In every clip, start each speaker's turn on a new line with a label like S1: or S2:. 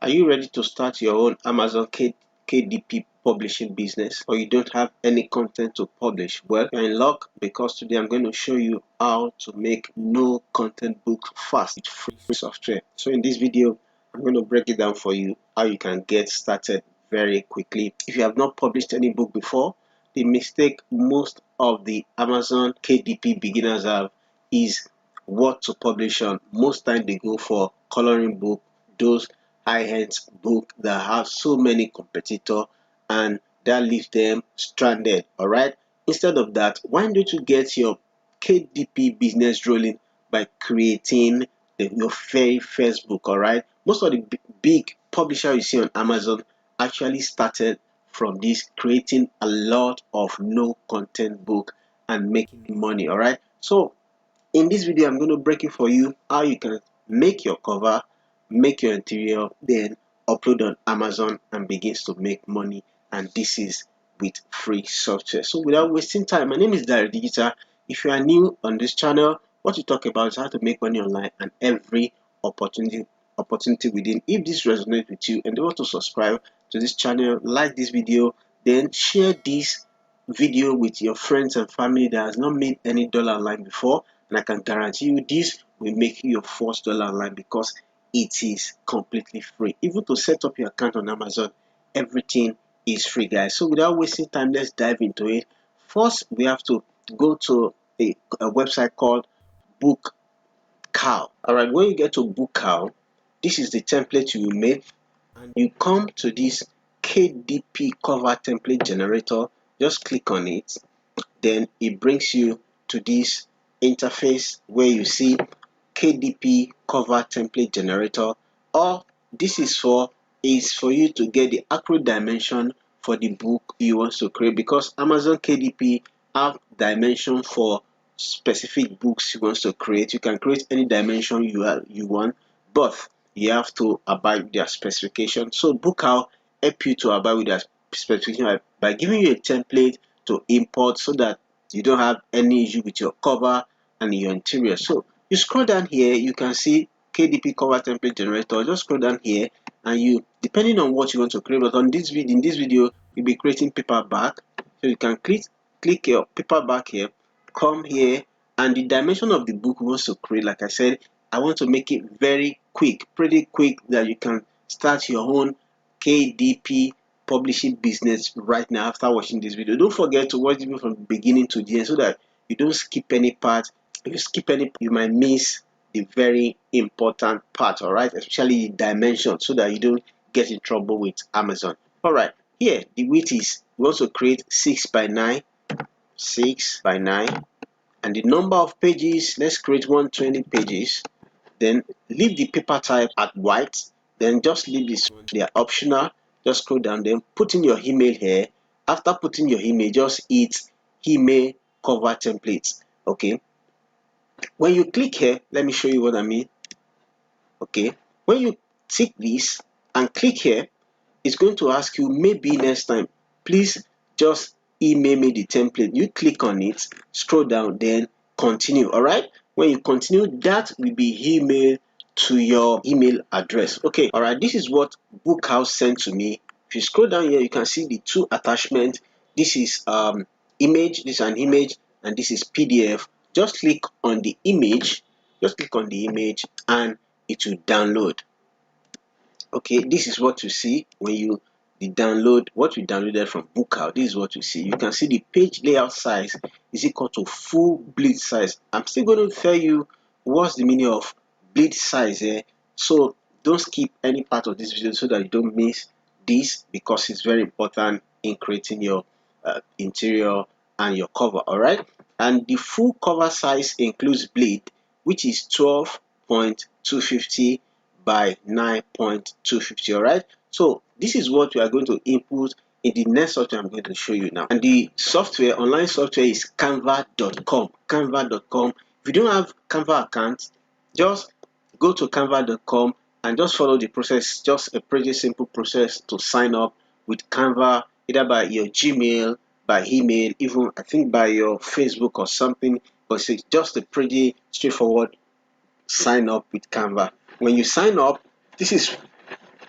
S1: Are you ready to start your own KDP publishing business, or you don't have any content to publish? Well, you're in luck, because today I'm going to show you how to make no content book fast with free software. So in this video, I'm going to break it down for you how you can get started very quickly. If you have not published any book before, the mistake most of the Amazon KDP beginners have is what to publish on. Most time they go for coloring book, those high-end book that have so many competitors, and that leaves them stranded. All right, instead of that, why don't you get your KDP business rolling by creating your very first book? All right, most of the big publisher you see on Amazon actually started from this, creating a lot of no content book and making money. All right, so in this video, I'm going to break it for you how you can make your cover, make your interior, then upload on Amazon and begins to make money. And this is with free software. So without wasting time, my name is Dari Digital. If you are new on this channel, what we talk about is how to make money online and every opportunity within. If this resonates with you and you want to subscribe to this channel, like this video, then share this video with your friends and family that has not made any dollar online before, and I can guarantee you this will make you your first dollar online, because it is completely free. Even to set up your account on Amazon, everything is free, guys. So without wasting time, let's dive into it. First, we have to go to a website called Book Cow. All right, when you get to Book Cow, this is the template you will make, and you come to this KDP cover template generator. Just click on it, then it brings you to this interface where you see KDP cover template generator. All this is for you to get the accurate dimension for the book you want to create, because Amazon KDP have dimension for specific books you want to create. You can create any dimension you want, but you have to abide with their specification. So Bookout help you to abide with their specification by giving you a template to import, so that you don't have any issue with your cover and your interior. So you scroll down here, you can see KDP cover template generator. Just scroll down here, and you, depending on what you want to create, but on this video, in this video, you'll be creating paperback. So you can click your paperback here, come here, and the dimension of the book you want to create, like I said, I want to make it very quick, pretty quick, that you can start your own KDP publishing business right now after watching this video. Don't forget to watch the video from the beginning to the end, so that you don't skip any part. If you skip any, you might miss the very important part. All right, especially the dimension, so that you don't get in trouble with Amazon. All right, here the width is, we want to create 6 by 9, 6 by 9, and the number of pages, let's create 120 pages. Then leave the paper type at white, then just leave this one, they are optional. Just scroll down, then put in your email here. After putting your email, just hit email cover templates. Okay, when you click here, let me show you what I mean. Okay, when you tick this and click here, it's going to ask you, maybe next time, please just email me the template. You click on it, scroll down, then continue. All right, when you continue, that will be emailed to your email address. Okay, all right, this is what Bookhouse sent to me. If you scroll down here, you can see the two attachments. This is image, this is an image, and this is PDF. Just click on the image, and it will download. Okay, this is what you see when you download what we downloaded from Bookout. This is what you see. You can see the page layout size is equal to full bleed size. I'm still going to tell you what's the meaning of bleed size here. So don't skip any part of this video, so that you don't miss this, because it's very important in creating your interior and your cover. All right, and the full cover size includes bleed, which is 12.250 by 9.250. All right, so this is what we are going to input in the next software I'm going to show you now. And the software, online software, is canva.com. Canva.com. If you don't have Canva account, just go to canva.com and just follow the process. Just a pretty simple process to sign up with Canva, either by your Gmail, by email, even I think by your Facebook or something. But it's just a pretty straightforward sign up with Canva. When you sign up, this is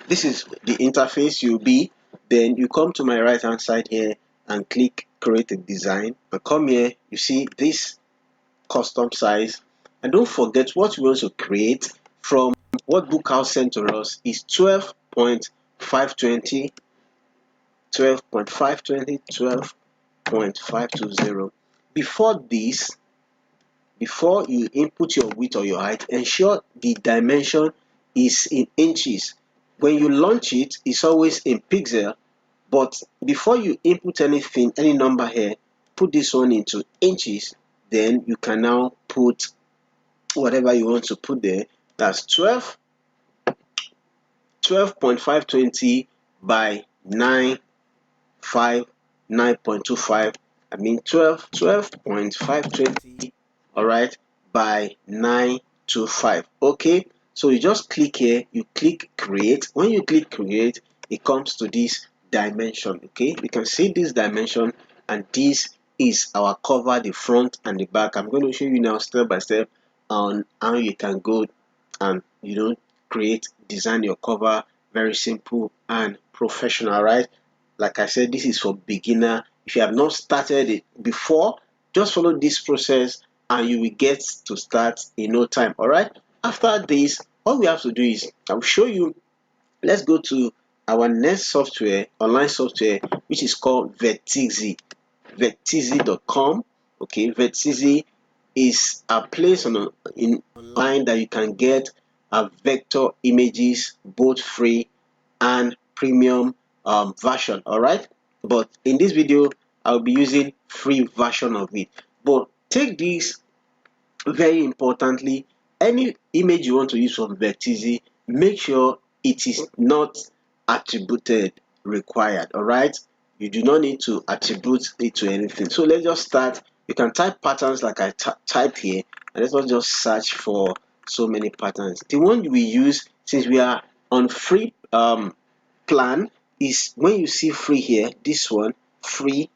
S1: This is the interface you'll be. Then you come to my right hand side here and click create a design, and come here, you see this custom size, and don't forget what we want to create from what book house sent to us is 12.520, 12.520, 12.520. Before this, before you input your width or your height, ensure the dimension is in inches. When you launch it, it's always in pixel, but before you input anything, any number here, put this one into inches. Then you can now put whatever you want to put there. That's 12.520 by 9.25. I mean 12.520, all right, by 925. Okay, so you just click here, you click create. When you click create, it comes to this dimension. Okay, you can see this dimension, and this is our cover, the front and the back. I'm going to show you now step by step on how you can go and design your cover. Very simple and professional, right? Like I said, this is for beginner. If you have not started it before, just follow this process and you will get to start in no time. All right, after this, all we have to do is I'll show you. Let's go to our next software, online software, which is called Vertizi. Vertizi.com. Okay, Vertizi is a place in online that you can get vector images, both free and premium version. All right, but in this video I'll be using free version of it. But take this very importantly, any image you want to use from Vertizi, make sure it is not attributed required. All right, you do not need to attribute it to anything. So let's just start. You can type patterns like I typed here, and let's just search for so many patterns. The one we use, since we are on free plan, is when you see free here, this one free,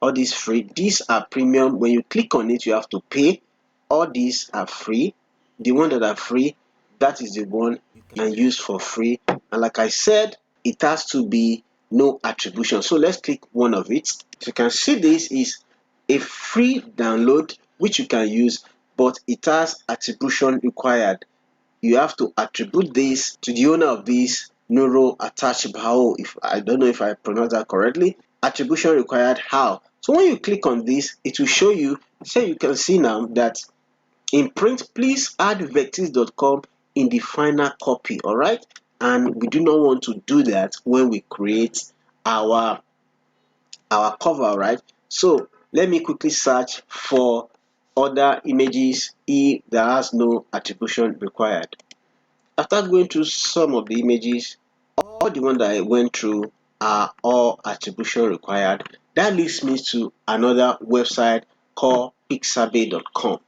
S1: all these free. These are premium. When you click on it, you have to pay. All these are free. The one that are free, that is the one you can use for free. And like I said, it has to be no attribution. So let's click one of it. So you can see this is a free download which you can use, but it has attribution required. You have to attribute this to the owner of this neuro attached bao. If I don't know if I pronounced that correctly. Attribution required how? So when you click on this, it will show you. So you can see now that in print, please add vectis.com in the final copy. All right, and we do not want to do that when we create our cover, right? So let me quickly search for other images if there has no attribution required. After going through some of the images, all the ones that I went through are all attribution required. That leads me to another website called pixabay.com.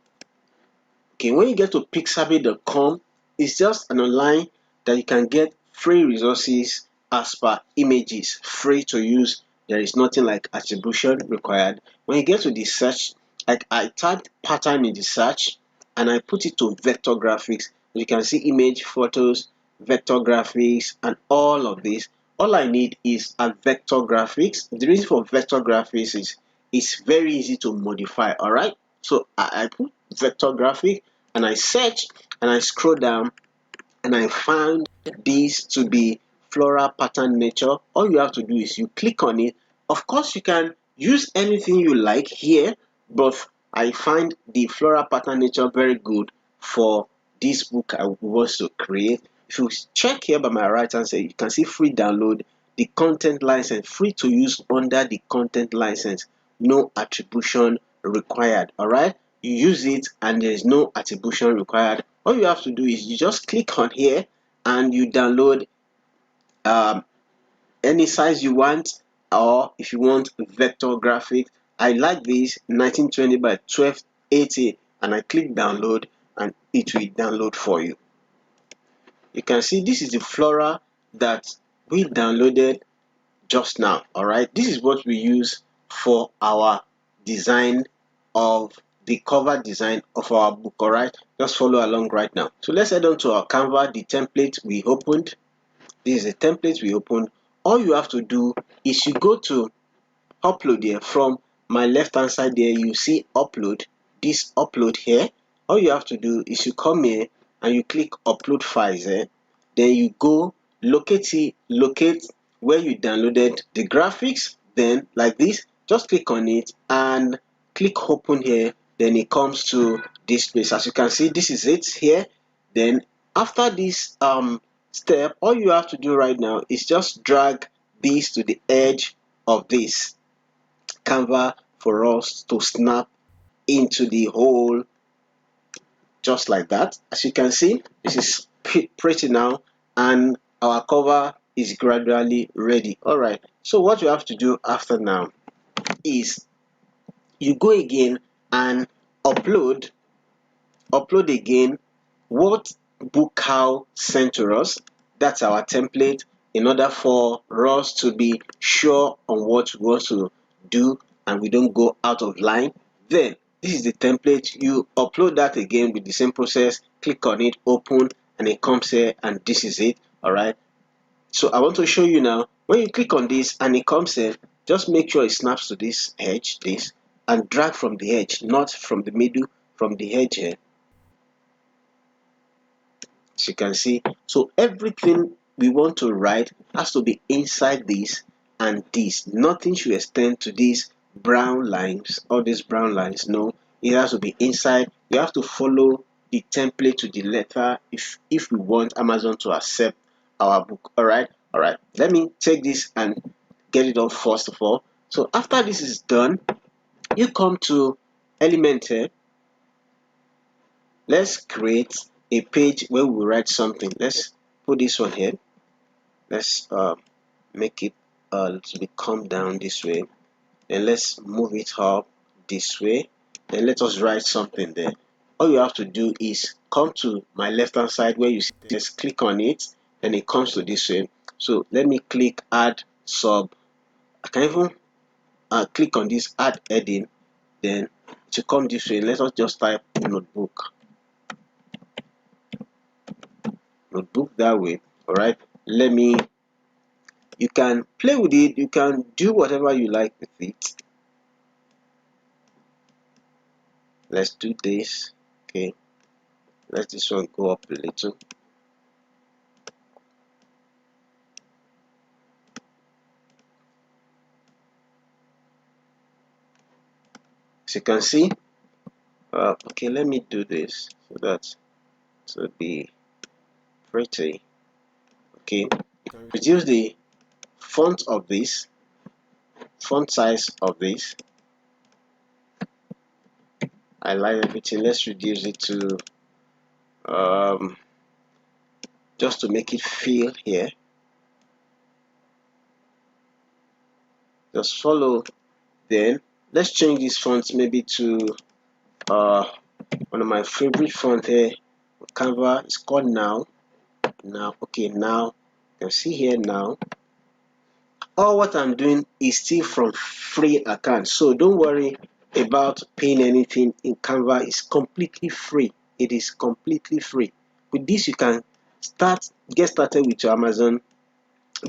S1: Okay, when you get to pixabay.com, it's just an online that you can get free resources as per images, free to use. There is nothing like attribution required. When you get to the search, like I typed pattern in the search and I put it to vector graphics. You can see image, photos, vector graphics, and all of this. All I need is a vector graphics. The reason for vector graphics is it's very easy to modify. All right, so I put vector graphic and I search and I scroll down and I found this to be floral pattern nature. All you have to do is you click on it. Of course, you can use anything you like here, but I find the floral pattern nature very good for this book I want to create. If you check here by my right hand side, you can see free download, the content license, free to use under the content license, no attribution required. All right, you use it and there is no attribution required. All you have to do is you just click on here and you download any size you want, or if you want vector graphic. I like this 1920 by 1280 and I click download and it will download for you. You can see this is the flora that we downloaded just now. All right, this is what we use for our design of the cover design of our book. All right, just follow along right now. So let's head on to our Canva, the template we opened. This is the template we opened. All you have to do is you go to upload here. From my left hand side there, you see upload, this upload here. All you have to do is you come here and you click upload files here. Then you go locate where you downloaded the graphics. Then like this, just click on it and click open here. Then it comes to this place. As you can see, this is it here. Then after this step, all you have to do right now is just drag this to the edge of this Canva for us to snap into the hole, just like that. As you can see, this is pretty now, and our cover is gradually ready. All right, so what you have to do after now is you go again and upload again what book cow sent to us. That's our template, in order for us to be sure on what we want to do and we don't go out of line. Then this is the template. You upload that again with the same process, click on it, open, and it comes here, and this is it. All right, so I want to show you now. When you click on this and it comes here, just make sure it snaps to this edge, this, and drag from the edge, not from the middle, from the edge here. As you can see, so everything we want to write has to be inside this and this. Nothing should extend to these brown lines, all these brown lines. No, it has to be inside. You have to follow the template to the letter if we want Amazon to accept our book. All right, let me take this and get it on first of all. So after this is done, you come to element here. Let's create a page where we write something. Let's put this one here. Let's make it a little bit come down this way. Then let's move it up this way. Then let us write something there. All you have to do is come to my left hand side where you see this, click on it, then it comes to this way. So let me click add sub. I can even click on this add heading, then to come this way. Let us just type notebook that way. All right, let me, you can play with it, you can do whatever you like with it. Let's do this. Okay, let this one go up a little. As you can see, okay, let me do this so that it will be pretty. Okay, reduce the font of this, font size of this. I like everything. Let's reduce it to just to make it feel here. Just follow. Then let's change this font maybe to one of my favorite font here. Canva. It's called Now. Okay, now you can see here now. All what I'm doing is still from free account, so don't worry about paying anything in Canva. It's completely free. It is completely free. With this, you can get started with your Amazon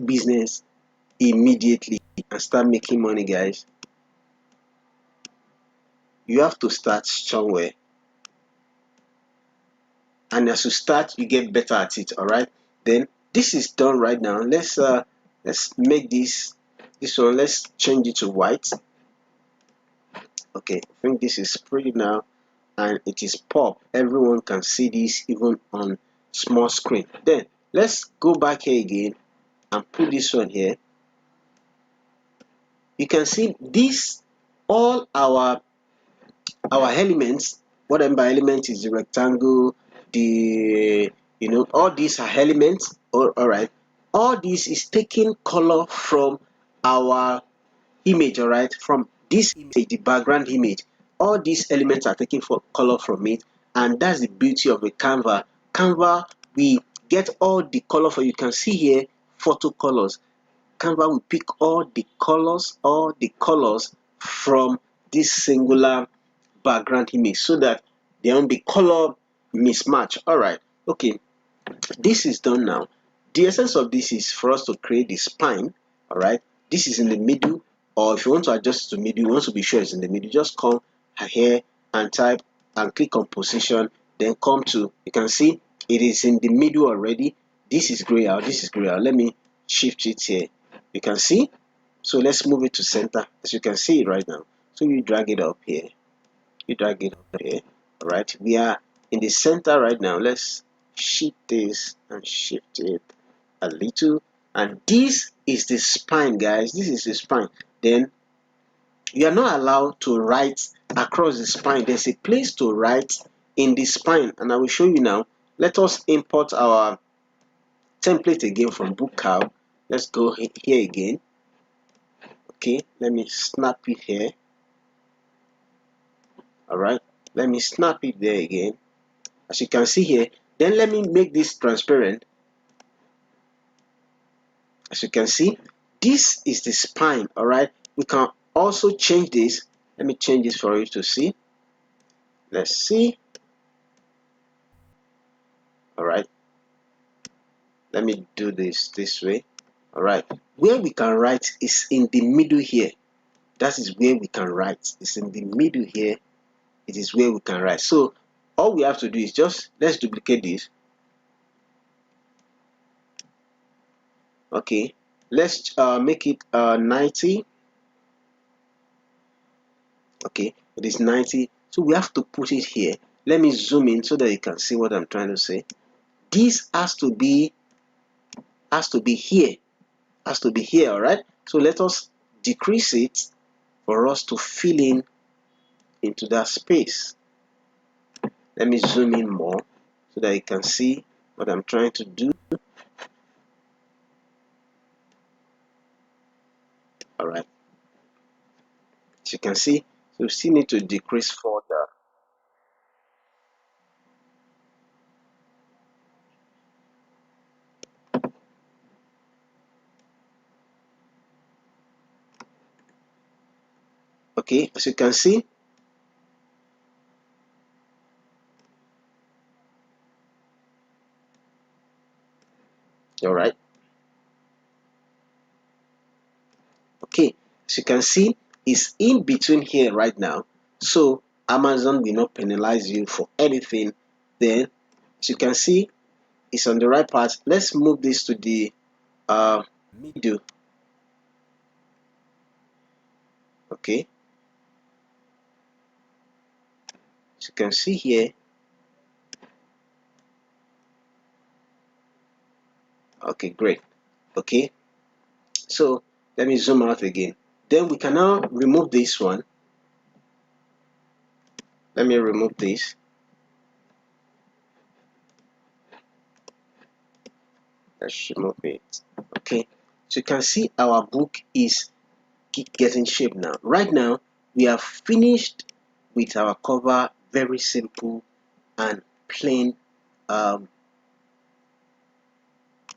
S1: business immediately and start making money, guys. You have to start somewhere, and as you start, you get better at it. All right, then this is done right now. Let's make this one, let's change it to white. Okay, I think this is pretty now, and it is pop. Everyone can see this even on small screen. Then let's go back here again and put this one here. You can see this, all our elements. What I mean by element is the rectangle, the, all these are elements. All right, all this is taking color from our image. All right, from this image, the background image, all these elements are taking for color from it, and that's the beauty of a Canva. We get all the color for, you can see here, photo colors. Canva will pick all the colors from this singular background image, so that there won't be color mismatch. All right, okay, this is done now. The essence of this is for us to create the spine. All right, this is in the middle, or if you want to adjust to middle, you want to be sure it's in the middle, just come here and type and click on position, then come to, you can see it is in the middle already. This is gray out, this is gray out. Let me shift it here. You can see. So let's move it to center, as you can see it right now. So you drag it up here, you drag it up here. All right, we are in the center right now. Let's shift this and shift it a little, and this is the spine, guys. This is the spine. Then you are not allowed to write across the spine. There's a place to write in the spine, and I will show you now. Let us import our template again from bookcow. Let's go here again. Okay, let me snap it here. All right, let me snap it there again, as you can see here. Then let me make this transparent. As you can see, this is the spine. All right, we can also change this. Let me change this for you to see. Let's see. All right, let me do this way. All right, where we can write is in the middle here. That is where we can write. It's in the middle here. It is where we can write. So all we have to do is just, let's duplicate this. Okay, let's make it 90. Okay, it is 90. So we have to put it here. Let me zoom in so that you can see what I'm trying to say. This has to be here. Has to be here. All right, so let us decrease it for us to fill in into that space. Let me zoom in more so that you can see what I'm trying to do. All right, as you can see, so we still need to decrease further. Okay, as you can see, all right. Okay, as you can see, it's in between here right now, so Amazon will not penalize you for anything. Then, as you can see, it's on the right part. Let's move this to the middle. Okay, as you can see here. Okay, great. Okay, so let me zoom out again. Then we can now remove this one. Let me remove this. Let's remove it. Okay, so you can see our book is getting shape now. Right now, we have finished with our cover. Very simple and plain.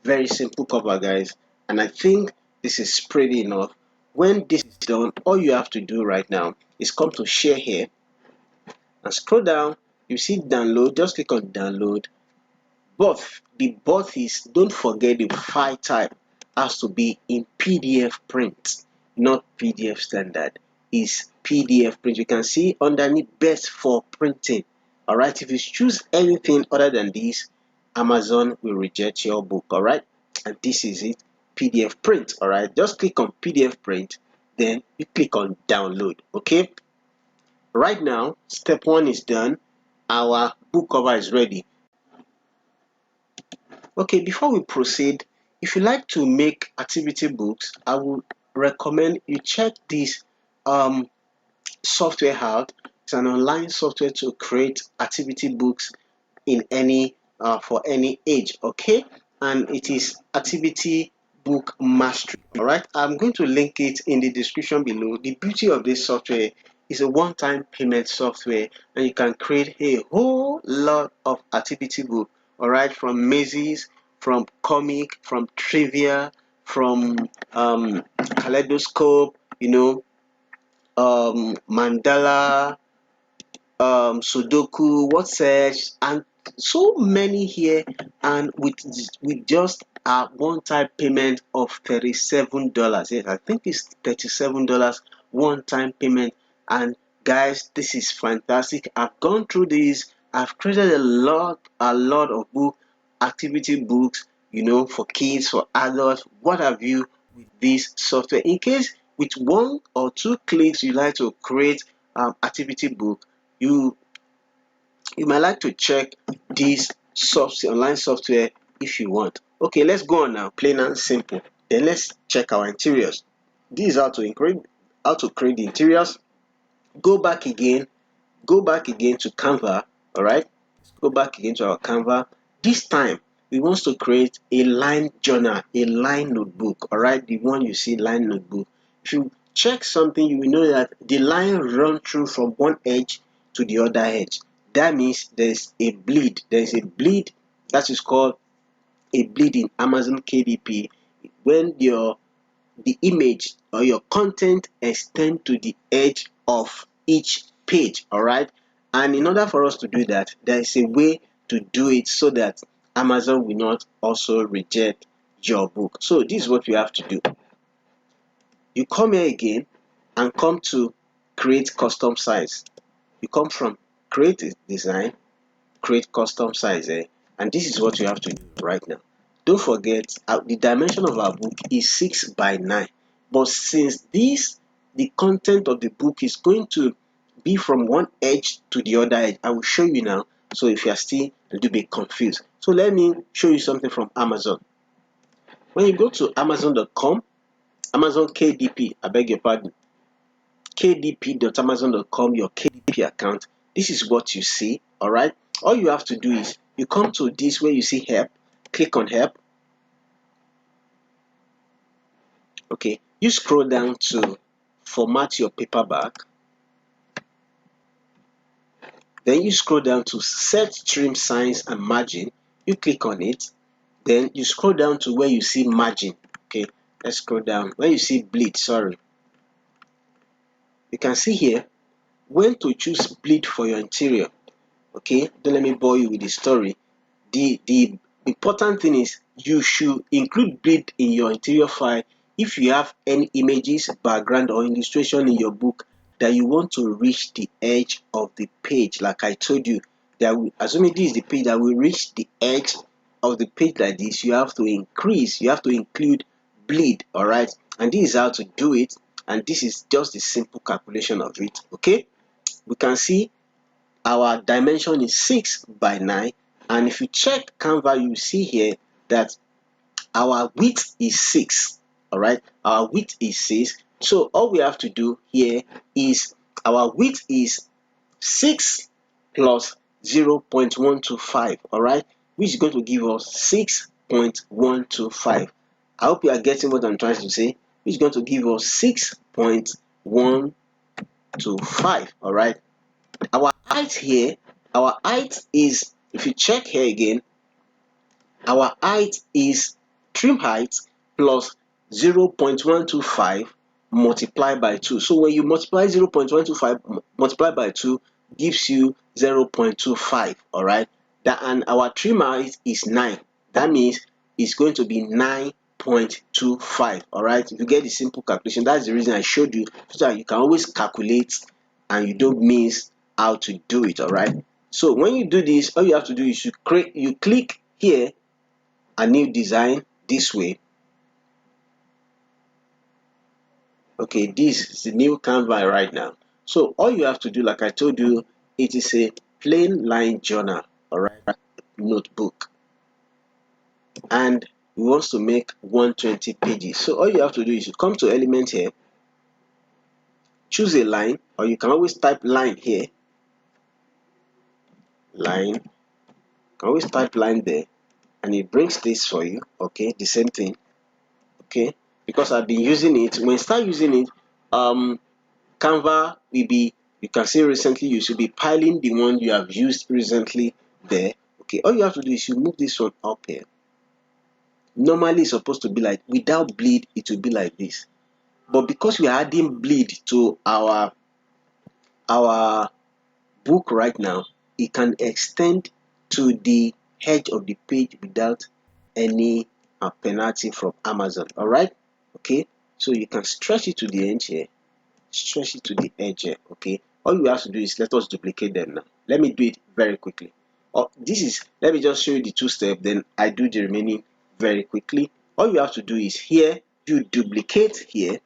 S1: Very simple cover, guys. And I think this is pretty enough. When this is done, all you have to do right now is come to share here and scroll down. You see download. Just click on download. But the but is, don't forget the file type has to be in PDF print, not PDF standard. Is PDF print. You can see underneath best for printing. All right, if you choose anything other than this, Amazon will reject your book. All right, and this is it, PDF print. All right, just click on PDF print, then you click on download. Okay, right now step one is done. Our book cover is ready. Okay, before we proceed, if you like to make activity books, I would recommend you check this um, software out. It's an online software to create activity books in any for any age. Okay, and it is Activity Book Mastery. All right, I'm going to link it in the description below. The beauty of this software is a one-time payment software, and you can create a whole lot of activity book. All right, from mazes, from comic, from trivia, from kaleidoscope, mandala, Sudoku, word search, and so many here, and with just a one-time payment of $37. Yes, I think it's $37 one-time payment. And guys, this is fantastic. I've gone through this. I've created a lot of activity books, for kids, for adults, what have you, with this software. In case with one or two clicks you like to create activity book, you might like to check this online software if you want. Okay, let's go on now, plain and simple. Then let's check our interiors. This is how to create the interiors. Go back again, to Canva. All right, go back again to our Canva. This time we want to create a line journal, a line notebook. All right, the one you see, line notebook. If you check something, you will know that the line run through from one edge to the other edge. That means there's a bleed. There's a bleed that is called a bleed in Amazon KDP. When the image or your content extend to the edge of each page. All right, and in order for us to do that, there is a way to do it so that Amazon will not also reject your book. So this is what you have to do. You come here again and come to create custom size. You come from create a design, create custom size, and this is what you have to do right now. Don't forget, the dimension of our book is 6 by 9, but since the content of the book is going to be from one edge to the other edge, I will show you now. So if you are still a little bit confused, so let me show you something from Amazon. When you go to amazon.com, Amazon KDP, I beg your pardon, kdp.amazon.com, your KDP account, this is what you see. All right, all you have to do is you come to this where you see help, click on help. Okay, you scroll down to format your paperback, then you scroll down to set trim size and margin. You click on it, then you scroll down to where you see margin. Okay, let's scroll down where you see bleed. Sorry, you can see here when to choose bleed for your interior. Okay, don't let me bore you with the story. The important thing is you should include bleed in your interior file if you have any images, background, or illustration in your book that you want to reach the edge of the page. Like I told you, assuming this is the page that will reach the edge of the page like this, you have to include bleed. All right, and this is how to do it, and this is just the simple calculation of it. Okay, we can see our dimension is 6 by 9, and if you check Canva, you see here that our width is 6. All right, our width is 6. So all we have to do here is our width is 6 plus 0.125. All right, which is going to give us 6.125. I hope you are getting what I'm trying to say, which is going to give us 6.125. all right, our height here, our height is, if you check here again, our height is trim height plus 0.125 multiplied by 2. So when you multiply 0.125 multiplied by 2 gives you 0.25. all right, that, and our trim height is 9. That means it's going to be 9.25. all right, if you get the simple calculation, that's the reason I showed you, so that you can always calculate and you don't miss how to do it. All right, so when you do this, all you have to do is you click here, a new design, this way. Okay, this is the new Canva right now. So all you have to do, like I told you, it is a plain line journal, all right, notebook, and we want to make 120 pages. So all you have to do is you come to element here, choose a line, or you can always type line here, line, you can always type line there, and it brings this for you. Okay, the same thing. Okay, because I've been using it. When you start using it, Canva will be, you can see recently, you should be piling the one you have used recently there. Okay, all you have to do is you move this one up here. Normally it's supposed to be like, without bleed it will be like this, but because we are adding bleed to our book right now, it can extend to the edge of the page without any penalty from Amazon. All right, okay, so you can stretch it to the edge here, stretch it to the edge here. Okay, all you have to do is let us duplicate them now. Let me do it very quickly. This is, let me just show you the two steps, then I do the remaining very quickly. All you have to do is here, you duplicate here,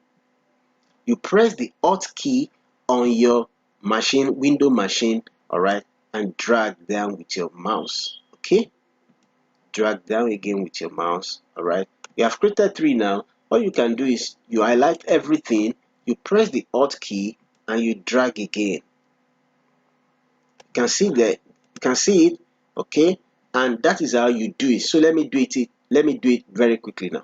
S1: you press the Alt key on your machine, window machine, all right, and drag down with your mouse. Okay, drag down again with your mouse. All right, you have created three now. All you can do is you highlight everything, you press the Alt key, and you drag again. You can see that, you can see it. Okay, and that is how you do it. So let me do it. Let me do it very quickly now.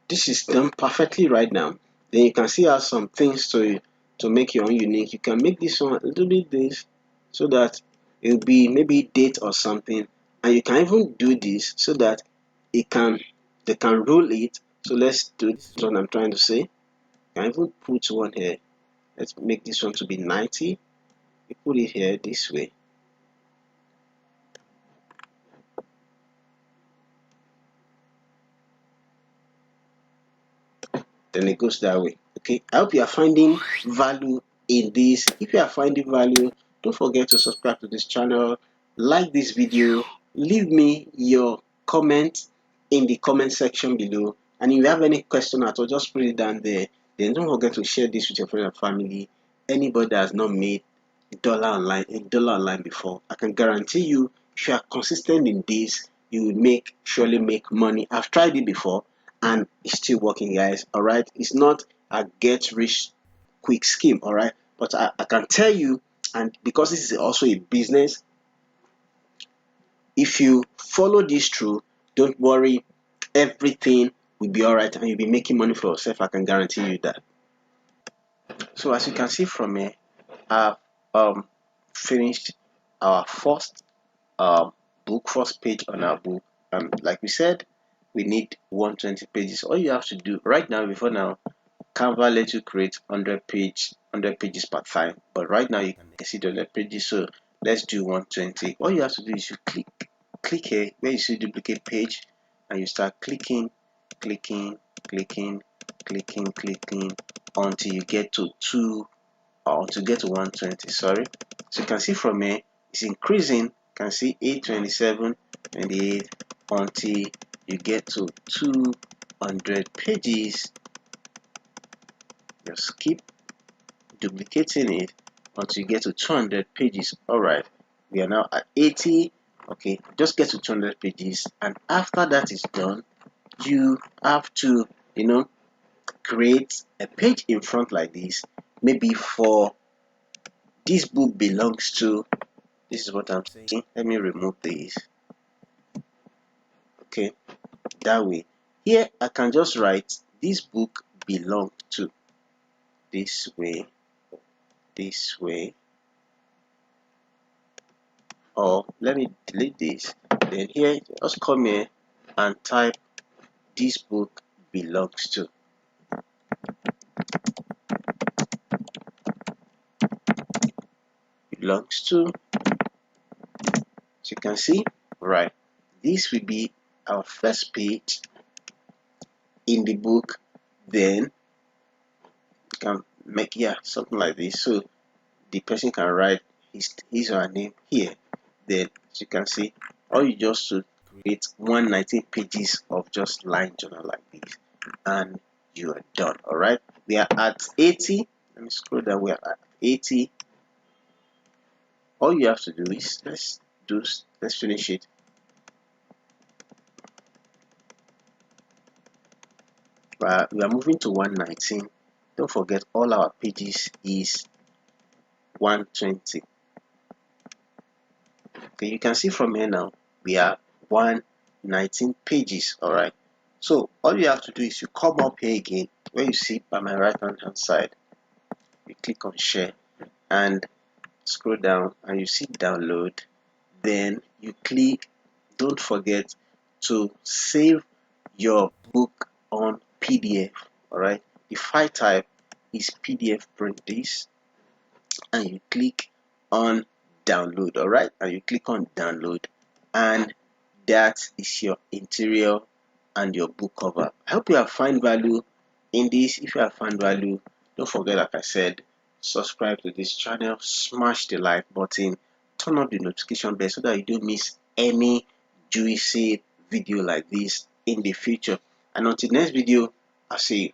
S1: This is done perfectly right now. Then you can see how some things to make your own unique. You can make this one a little bit this so that it will be maybe date or something, and you can even do this so that it can, they can rule it. So let's do this one I'm trying to say. You can even put one here. Let's make this one to be 90. You put it here this way. Then it goes that way. Okay, I hope you are finding value in this. If you are finding value, don't forget to subscribe to this channel, like this video, leave me your comment in the comment section below, and if you have any question at all, just put it down there. Then don't forget to share this with your friend and family. Anybody that has not made dollar online before, I can guarantee you, if you are consistent in this, you will surely make money. I've tried it before and it's still working, guys. All right, it's not a get rich quick scheme, all right, but I can tell you, and because this is also a business, if you follow this through, don't worry, everything will be all right and you'll be making money for yourself. I can guarantee you that. So as you can see from here, I've finished our first first page on our book. Like we said, we need 120 pages. All you have to do right now, before now, Canva lets you create 100 pages per time, but right now you can exceed 100 pages. So let's do 120. All you have to do is you click here where you see duplicate page, and you start clicking, clicking, clicking, clicking, clicking until you get to 120. Sorry. So you can see from here it's increasing. You can see 827, 28 until you get to 200 pages. Just keep duplicating it until you get to 200 pages. All right, we are now at 80. Okay, just get to 200 pages, and after that is done, you have to, create a page in front like this. Maybe for this book belongs to, this is what I'm saying. Let me remove this. Okay, that way. Here I can just write this book belongs to, this way, this way. Or let me delete this. Then here, just come here and type this book belongs to. Belongs to. So you can see, right, this will be our first page in the book. Then you can make, something like this, so the person can write his or her name here. Then as you can see, all you just to create 119 pages of just line journal like this, and you are done. All right, we are at 80. Let me scroll down. We are at 80. All you have to do is let's finish it. We are moving to 119. Don't forget, all our pages is 120. Okay, you can see from here now we are 119 pages. All right, so all you have to do is you come up here again where you see by my right hand side, you click on share and scroll down and you see download. Then you click, don't forget to save your book on PDF. All right, the file type is PDF print this, and you click on download. All right, and you click on download, and that is your interior and your book cover. I hope you have found value in this. If you have found value, don't forget, like I said, subscribe to this channel, smash the like button, turn on the notification bell so that you don't miss any juicy video like this in the future. And until next video, I'll see you.